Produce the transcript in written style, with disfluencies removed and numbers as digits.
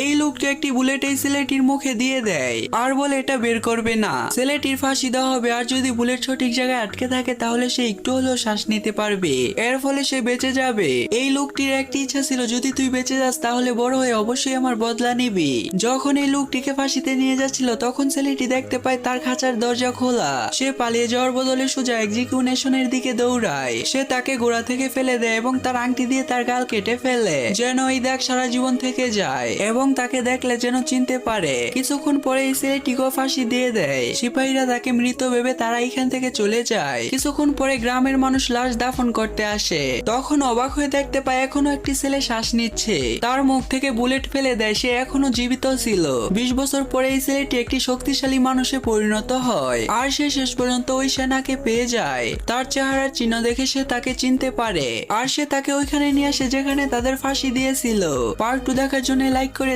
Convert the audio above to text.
এই লোকটি একটি বুলেট এই ছেলেটির মুখে দিয়ে দেয় আর বলে এটা বের করবে না। ছেলেটির ফাঁসি দেওয়া হবে আর যদি বুলেট সঠিক জায়গায় আটকে থাকে তাহলে সে একটু হলেও শ্বাস নিতে পারবে, এর ফলে সে বেঁচে যাবে। এই লোকটির একটি ইচ্ছা ছিল, যদি তুই বেঁচে যাস তাহলে বড় হয়ে অবশ্যই আমার বদলা নিবি। যখন এই লোকটিকে ফাঁসিতে নিয়ে যাচ্ছিল তখন ছেলেটি দেখতে পায় তার খাঁচার দরজা খোলা। সে পালিয়ে যাওয়ার বদলে সোজা এক্সিকিউশনের দিকে দৌড়ায়। সে তাকে ঘোড়া থেকে ফেলে দেয় এবং তার আংটি দিয়ে তার গাল কেটে ফেলে, যেন এই দাগ সারা জীবন থেকে যায় এবং তাকে দেখলে যেন চিনতে পারে। কিছুক্ষণ পরে এই ছেলেটিকেও ফাঁসি দিয়ে দেয়। সিপাহীরা তাকে মৃত ভেবে তারা এখান থেকে চলে যায়। কিছুক্ষণ পরে গ্রামের মানুষ লাশ দাফন করতে আসে, তখন অবাক হয়ে দেখতে পায় এখনো একটি ছেলে শ্বাস নিচ্ছে। তার মুখ থেকে বুলেট ফেলে দেয়, সে এখনো জীবিত ছিল। 20 বছর পরে এই ছেলেটি একটি শক্তিশালী মানুষে পরিণত হয় আর সে শেষ পর্যন্ত ওই সেনাকে পেয়ে যায়। তার চেহারার চিহ্ন দেখে সে তাকে চিনতে পারে আর সে তাকে ওইখানে নিয়ে আসে যেখানে তাদের ফাঁসি দিয়েছিল। পার্ট 2 দেখার জন্য লাইক করে